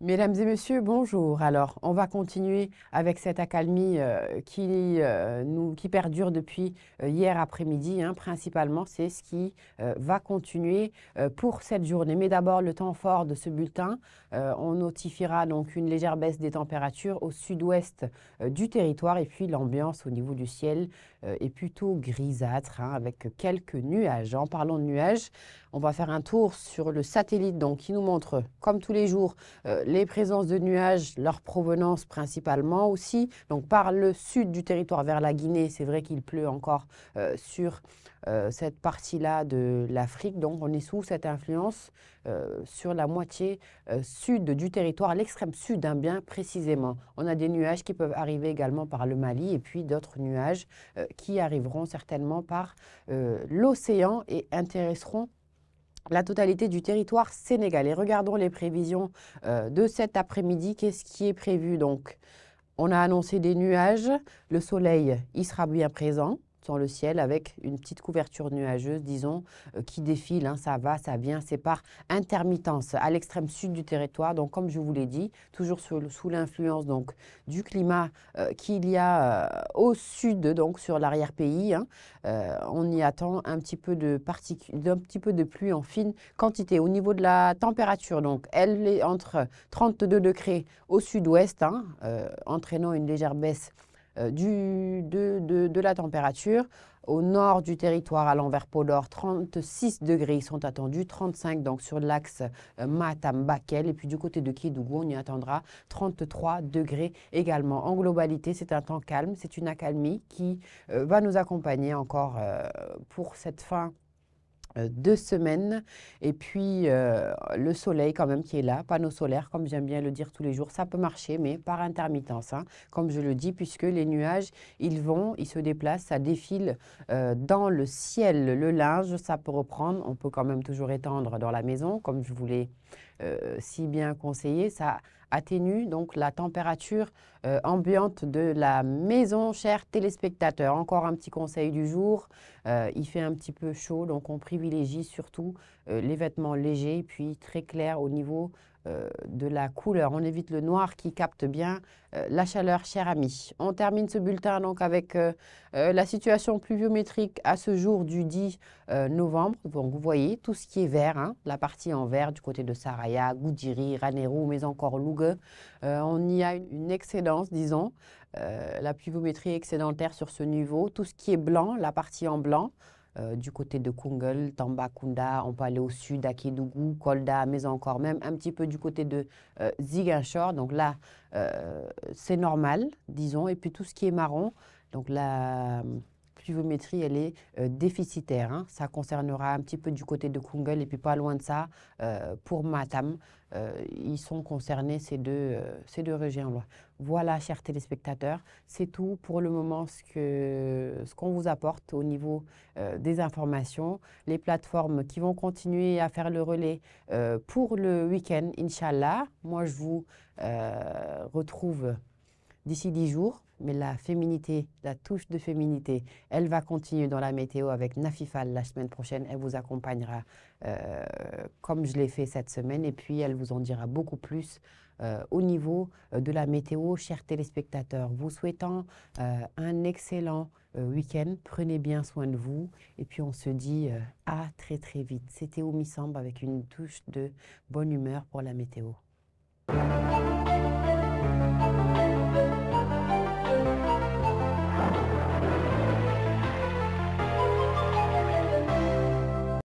Mesdames et messieurs, bonjour. Alors, on va continuer avec cette accalmie qui perdure depuis hier après-midi, hein, principalement. C'est ce qui va continuer pour cette journée. Mais d'abord, le temps fort de ce bulletin. On notifiera donc une légère baisse des températures au sud-ouest du territoire. Et puis, l'ambiance au niveau du ciel est plutôt grisâtre, hein, avec quelques nuages. En parlant de nuages, on va faire un tour sur le satellite donc, qui nous montre, comme tous les jours, les présences de nuages, leur provenance principalement aussi. Donc par le sud du territoire vers la Guinée, c'est vrai qu'il pleut encore sur cette partie-là de l'Afrique. Donc on est sous cette influence sur la moitié sud du territoire, l'extrême sud, hein, bien précisément. On a des nuages qui peuvent arriver également par le Mali et puis d'autres nuages qui arriveront certainement par l'océan et intéresseront la totalité du territoire sénégalais. Regardons les prévisions de cet après-midi. Qu'est-ce qui est prévu? Donc, on a annoncé des nuages. Le soleil, il sera bien présent dans le ciel avec une petite couverture nuageuse, disons, qui défile, hein, ça va, ça vient, c'est par intermittence à l'extrême sud du territoire. Donc, comme je vous l'ai dit, toujours sous l'influence donc du climat qu'il y a au sud, donc sur l'arrière-pays, hein, on y attend un petit peu de pluie en fine quantité. Au niveau de la température, donc, elle est entre 32 degrés au sud-ouest, hein, entraînant une légère baisse de la température. Au nord du territoire, à l'envers polaire, 36 degrés sont attendus, 35 donc sur l'axe Matam-Bakel. Et puis du côté de Kédougou, on y attendra 33 degrés également. En globalité, c'est un temps calme, c'est une accalmie qui va nous accompagner encore pour cette fin 2 semaines. Et puis le soleil quand même qui est là, panneau solaire comme j'aime bien le dire tous les jours, ça peut marcher mais par intermittence, hein, comme je le dis, puisque les nuages ils se déplacent, ça défile dans le ciel. Le linge ça peut reprendre, on peut quand même toujours étendre dans la maison comme je vous l'ai si bien conseillé, ça atténue donc la température ambiante de la maison, chers téléspectateurs. Encore un petit conseil du jour, il fait un petit peu chaud, donc on privilégie surtout les vêtements légers, puis très clairs au niveau de la couleur. On évite le noir qui capte bien la chaleur, cher ami. On termine ce bulletin donc avec la situation pluviométrique à ce jour du 10 novembre. Donc vous voyez tout ce qui est vert, hein, la partie en vert du côté de Saraya, Goudiri, Ranérou, mais encore Louga. On y a une excédence, disons, la pluviométrie excédentaire sur ce niveau. Tout ce qui est blanc, la partie en blanc, du côté de Koungheul, Tambacounda, on peut aller au sud à Kédougou, Kolda, mais encore même un petit peu du côté de Ziguinchor. Donc là, c'est normal, disons. Et puis tout ce qui est marron, donc la pluviométrie, elle est déficitaire, hein. Ça concernera un petit peu du côté de Koungheul et puis pas loin de ça, pour Matam. Ils sont concernés ces deux régions-là. Voilà, chers téléspectateurs, c'est tout pour le moment ce qu'on vous apporte au niveau des informations. Les plateformes qui vont continuer à faire le relais pour le week-end, Inch'Allah. Moi, je vous retrouve d'ici 10 jours. Mais la féminité, la touche de féminité, elle va continuer dans la météo avec Nafifal la semaine prochaine. Elle vous accompagnera comme je l'ai fait cette semaine. Et puis, elle vous en dira beaucoup plus au niveau de la météo, chers téléspectateurs. Vous souhaitant un excellent week-end. Prenez bien soin de vous. Et puis, on se dit à très, très vite. C'était Oumi Samb avec une touche de bonne humeur pour la météo.